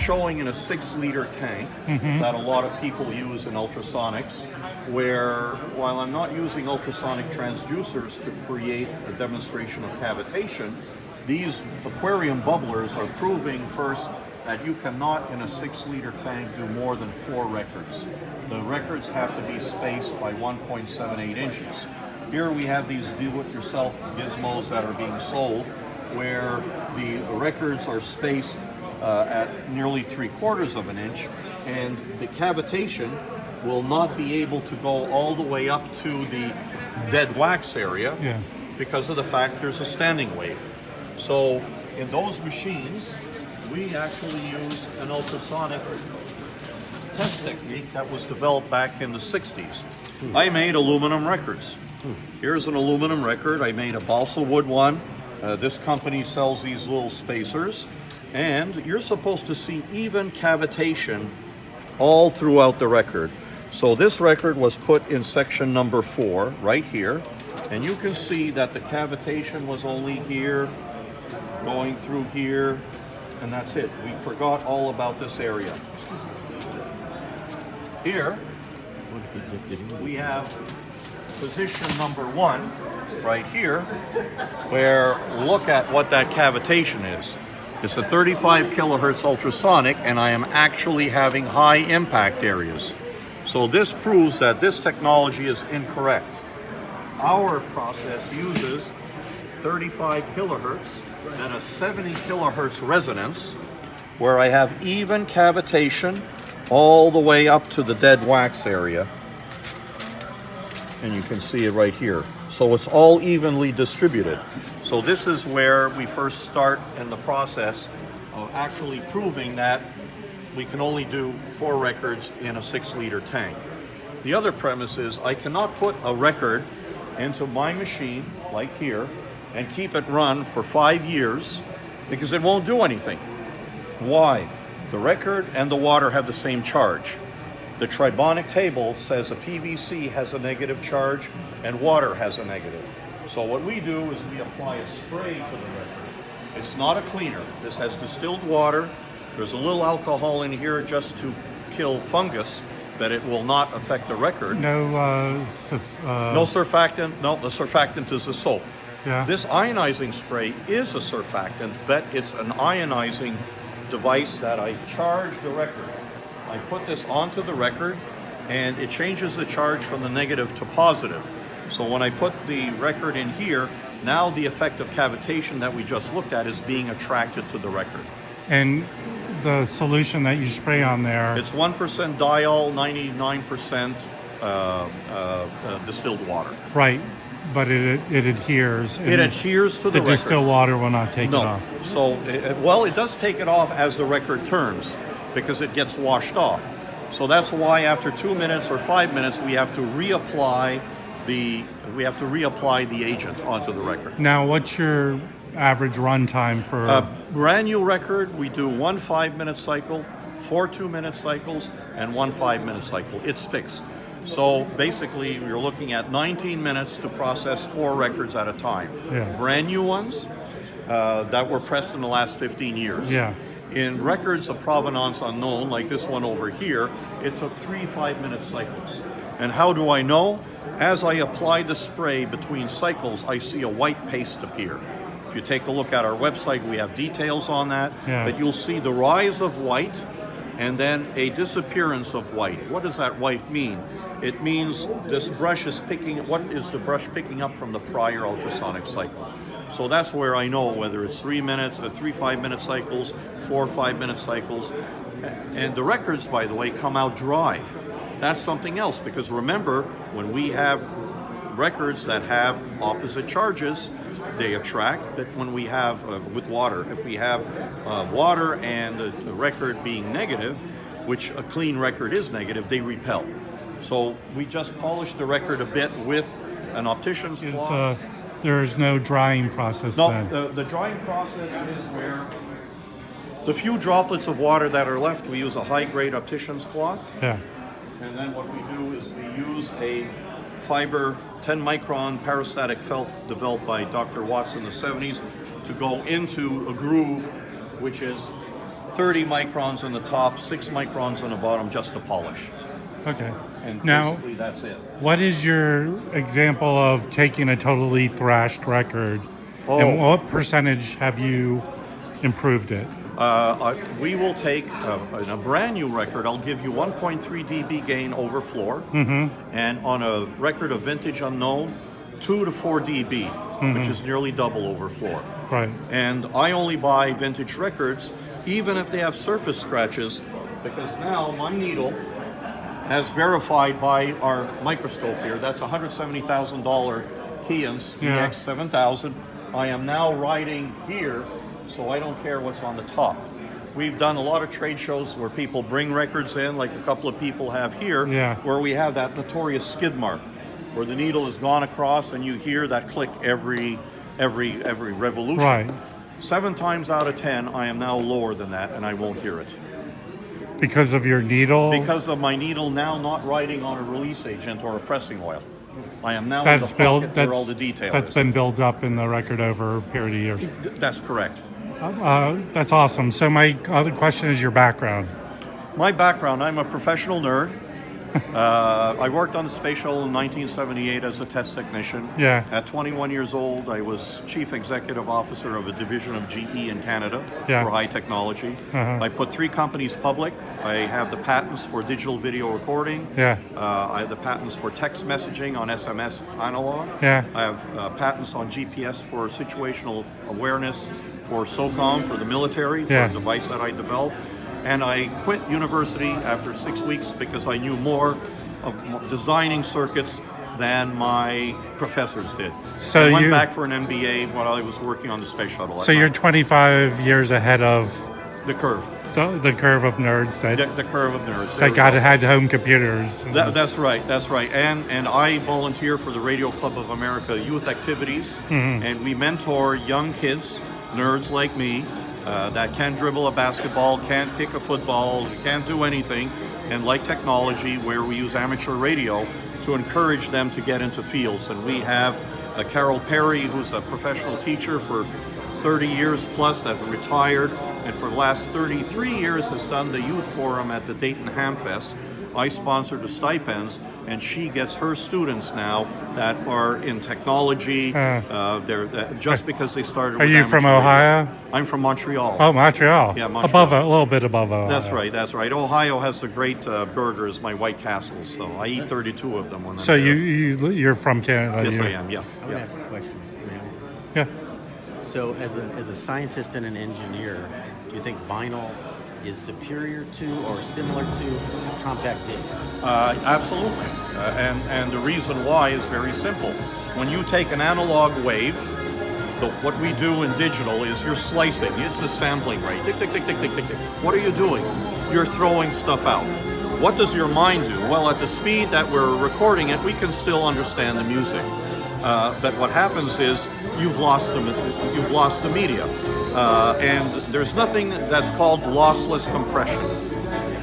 showing in a 6-liter tank that a lot of people use in ultrasonics, where while I'm not using ultrasonic transducers to create a demonstration of cavitation, these aquarium bubblers are proving first that you cannot in a 6-liter tank do more than 4 records. The records have to be spaced by 1.78 inches. Here we have these do-it-yourself gizmos that are being sold, where the records are spaced at nearly 3/4 of an inch, and the cavitation will not be able to go all the way up to the dead wax area because of the fact there's a standing wave. So in those machines, we actually use an ultrasonic test technique that was developed back in the 60s. I made aluminum records. Here's an aluminum record. I made a balsa wood one. This company sells these little spacers, and you're supposed to see even cavitation all throughout the record. So this record was put in section number 4 right here, and you can see that the cavitation was only here, going through here, and that's it. We forgot all about this area. Here we have position number 1 right here, where look at what that cavitation is. It's a 35 kilohertz ultrasonic, and I am actually having high impact areas. So this proves that this technology is incorrect. Our process uses 35 kilohertz and a 70 kilohertz resonance, where I have even cavitation all the way up to the dead wax area. And you can see it right here. So it's all evenly distributed. So this is where we first start in the process of actually proving that we can only do 4 records in a 6-liter tank. The other premise is I cannot put a record into my machine, like here, and keep it run for 5 years because it won't do anything. Why? The record and the water have the same charge. The tribonic table says a PVC has a negative charge and water has a negative. So what we do is we apply a spray to the record. It's not a cleaner. This has distilled water. There's a little alcohol in here just to kill fungus, but it will not affect the record. No surfactant. No, the surfactant is a soap. Yeah. This ionizing spray is a surfactant, but it's an ionizing device that I charge the record. I put this onto the record, and it changes the charge from the negative to positive. So when I put the record in here, now the effect of cavitation that we just looked at is being attracted to the record. And the solution that you spray on there, it's 1% diol, 99% distilled water. Right, but it adheres. It adheres to the record. The distilled water will not take it off. So, it does take it off as the record turns, because it gets washed off. So that's why after 2 minutes or 5 minutes, we have to reapply the agent onto the record. Now, what's your average run time for a brand new record? We do 1 5-minute cycle, 4 2-minute cycles, and 1 5-minute cycle. It's fixed. So basically, you're looking at 19 minutes to process 4 records at a time. Yeah. Brand new ones that were pressed in the last 15 years. Yeah. In records of provenance unknown, like this one over here, it took 3 5-minute cycles. And how do I know? As I apply the spray between cycles, I see a white paste appear. If you take a look at our website, we have details on that. Yeah. But you'll see the rise of white and then a disappearance of white. What does that white mean? It means this brush is what is the brush picking up from the prior ultrasonic cycle? So that's where I know whether it's 3 minutes, 3 5-minute cycles, 4 5-minute cycles. And the records, by the way, come out dry. That's something else, because remember, when we have records that have opposite charges, they attract. But when we have, with water, if we have water and the record being negative, which a clean record is negative, they repel. So we just polish the record a bit with an optician's cloth. There is no drying process then? No, the drying process is where the few droplets of water that are left, we use a high-grade optician's cloth. Yeah. And then what we do is we use a fiber 10-micron parastatic felt developed by Dr. Watts in the 70s to go into a groove which is 30 microns on the top, 6 microns on the bottom, just to polish. Okay. And Now, basically that's it. what is your example of taking a totally thrashed record, Oh. and what percentage have you improved it? We will take in a brand new record. I'll give you 1.3 dB gain over floor, and on a record of vintage unknown, 2 to 4 dB, which is nearly double over floor. Right. And I only buy vintage records, even if they have surface scratches, because now my needle, as verified by our microscope here, that's $170,000 Kirmuss Yeah. EX7000. I am now riding here, so I don't care what's on the top. We've done a lot of trade shows where people bring records in, like a couple of people have here, Yeah. where we have that notorious skid mark, where the needle has gone across and you hear that click every revolution. Right. 7 times out of 10, I am now lower than that, and I won't hear it. Because of your needle? Because of my needle now not riding on a release agent or a pressing oil. I am now that's in the pocket where that's, all the detail that's is. been built up in the record over a period of years. That's correct. That's awesome. So my other question is your background. My background, I'm a professional nerd. I worked on the space shuttle in 1978 as a test technician. Yeah. At 21 years old, I was chief executive officer of a division of GE in Canada Yeah. for high technology. I put 3 companies public. I have the patents for digital video recording. Yeah. I have the patents for text messaging on SMS analog. Yeah. I have patents on GPS for situational awareness for SOCOM, for the military, for Yeah. a device that I developed. And I quit university after 6 weeks because I knew more of designing circuits than my professors did. So I went you- back for an MBA while I was working on the space shuttle. So you're 25 years ahead of the curve, the curve of nerds that, the curve of nerds. There that we got go. had home computers. That's right. That's right. And I volunteer for the Radio Club of America youth activities, and we mentor young kids, nerds like me, that can dribble a basketball, can't kick a football, can't do anything, and like technology, where we use amateur radio to encourage them to get into fields. And we have Carol Perry, who's a professional teacher for 30 years plus, that's retired, and for the last 33 years has done the youth forum at the Dayton Hamfest. I sponsor the stipends, and she gets her students now that are in technology. They're just because they started. Are you from Ohio? I'm from Montreal. Oh, Montreal. Yeah, Montreal. A little bit above Ohio. That's right. That's right. Ohio has the great burgers, my White Castles. So I eat 32 of them when So I'm there. you're from Canada? Yes, you- I am. Yeah. I want to ask a question. Yeah. So, as a scientist and an engineer, do you think vinyl is superior to or similar to a compact disc? Absolutely. And the reason why is very simple. When you take an analog wave, what we do in digital is you're slicing. It's a sampling rate. Tick, tick, tick, tick, tick, tick, tick. What are you doing? You're throwing stuff out. What does your mind do? Well, at the speed that we're recording it, we can still understand the music. But what happens is you've lost the media, and there's nothing that's called lossless compression.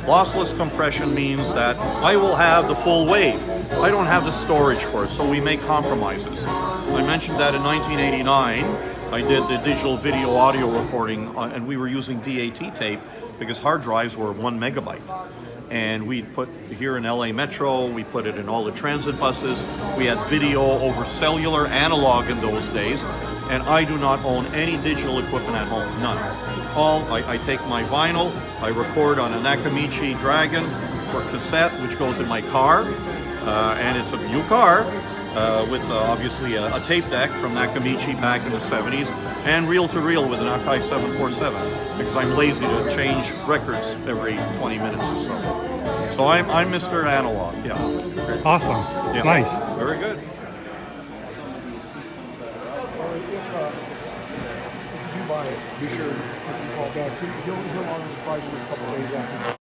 Lossless compression means that I will have the full wave. I don't have the storage for it, so we make compromises. I mentioned that in 1989, I did the digital video audio recording, and we were using DAT tape because hard drives were 1 megabyte. And we put here in LA Metro, we put it in all the transit buses. We had video over cellular analog in those days, and I do not own any digital equipment at home, none. I take my vinyl, I record on a Nakamichi Dragon for cassette, which goes in my car, and it's a new car with obviously a tape deck from Nakamichi back in the 70s, and reel-to-reel with an Akai 747, because I'm lazy to change records every 20 minutes or so. So I'm Mr. Analog, yeah. Awesome. Yeah. Nice. Very good. Be sure to call back. He'll honor the prize in a couple days after.